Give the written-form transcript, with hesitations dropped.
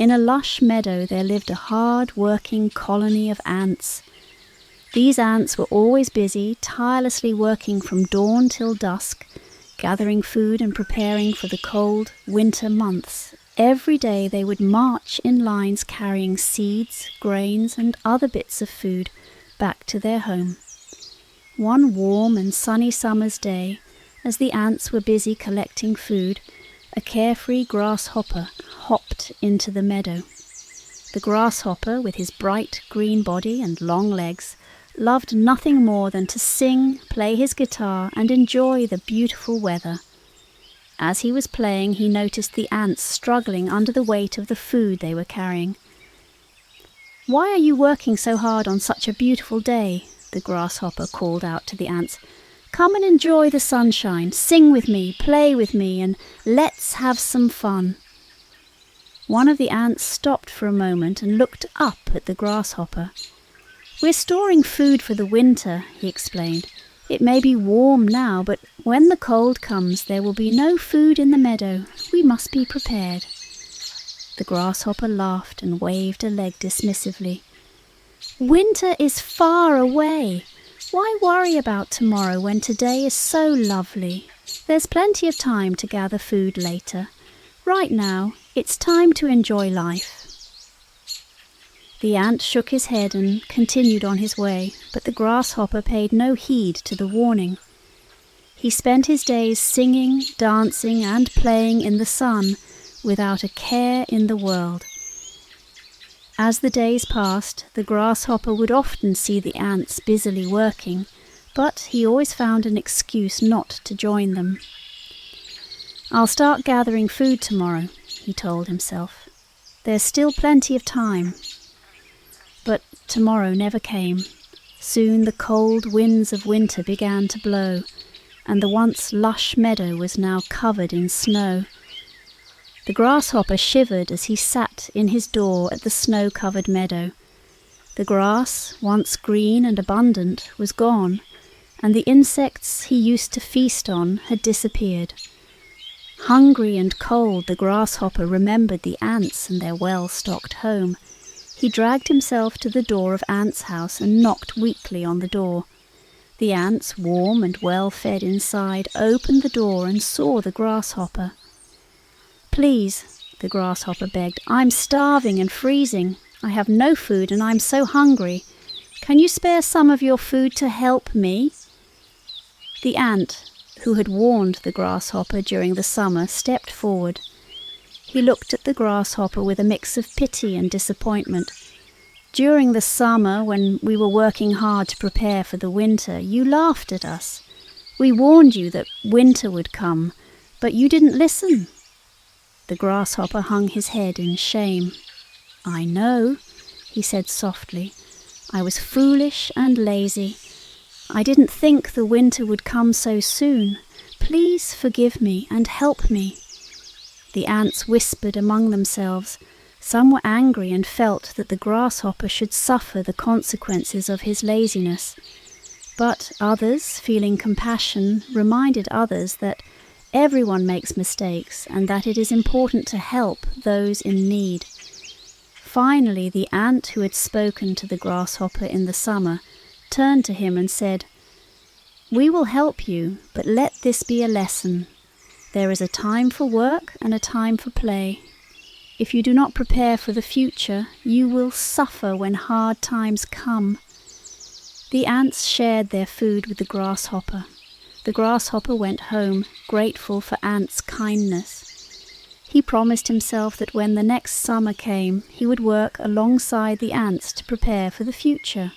In a lush meadow there lived a hard-working colony of ants. These ants were always busy, tirelessly working from dawn till dusk, gathering food and preparing for the cold winter months. Every day they would march in lines carrying seeds, grains, and other bits of food back to their home. One warm and sunny summer's day, as the ants were busy collecting food, a carefree grasshopper hopped into the meadow. The grasshopper, with his bright green body and long legs, loved nothing more than to sing, play his guitar, and enjoy the beautiful weather. As he was playing, he noticed the ants struggling under the weight of the food they were carrying. "Why are you working so hard on such a beautiful day?" the grasshopper called out to the ants. "Come and enjoy the sunshine, sing with me, play with me, and let's have some fun." One of the ants stopped for a moment and looked up at the grasshopper. "We're storing food for the winter," he explained. "It may be warm now, but when the cold comes there will be no food in the meadow. We must be prepared." The grasshopper laughed and waved a leg dismissively. "Winter is far away. Why worry about tomorrow when today is so lovely? There's plenty of time to gather food later. Right now, it's time to enjoy life." The ant shook his head and continued on his way, but the grasshopper paid no heed to the warning. He spent his days singing, dancing, and playing in the sun without a care in the world. As the days passed, the grasshopper would often see the ants busily working, but he always found an excuse not to join them. "I'll start gathering food tomorrow," he told himself. "There's still plenty of time." But tomorrow never came. Soon the cold winds of winter began to blow, and the once lush meadow was now covered in snow. The grasshopper shivered as he sat in his door at the snow-covered meadow. The grass, once green and abundant, was gone, and the insects he used to feast on had disappeared. Hungry and cold, the grasshopper remembered the ants and their well-stocked home. He dragged himself to the door of Ant's house and knocked weakly on the door. The ants, warm and well-fed inside, opened the door and saw the grasshopper. "Please," the grasshopper begged, "I'm starving and freezing. I have no food and I'm so hungry. Can you spare some of your food to help me?" The ant, who had warned the grasshopper during the summer, stepped forward. He looked at the grasshopper with a mix of pity and disappointment. "During the summer, when we were working hard to prepare for the winter, you laughed at us. We warned you that winter would come, but you didn't listen." The grasshopper hung his head in shame. "I know," he said softly. "I was foolish and lazy. I didn't think the winter would come so soon. Please forgive me and help me." The ants whispered among themselves. Some were angry and felt that the grasshopper should suffer the consequences of his laziness. But others, feeling compassion, reminded others that everyone makes mistakes and that it is important to help those in need. Finally, the ant who had spoken to the grasshopper in the summer turned to him and said, "We will help you, but let this be a lesson. There is a time for work and a time for play. If you do not prepare for the future, you will suffer when hard times come." The ants shared their food with the grasshopper. The grasshopper went home, grateful for Ant's kindness. He promised himself that when the next summer came, he would work alongside the ants to prepare for the future.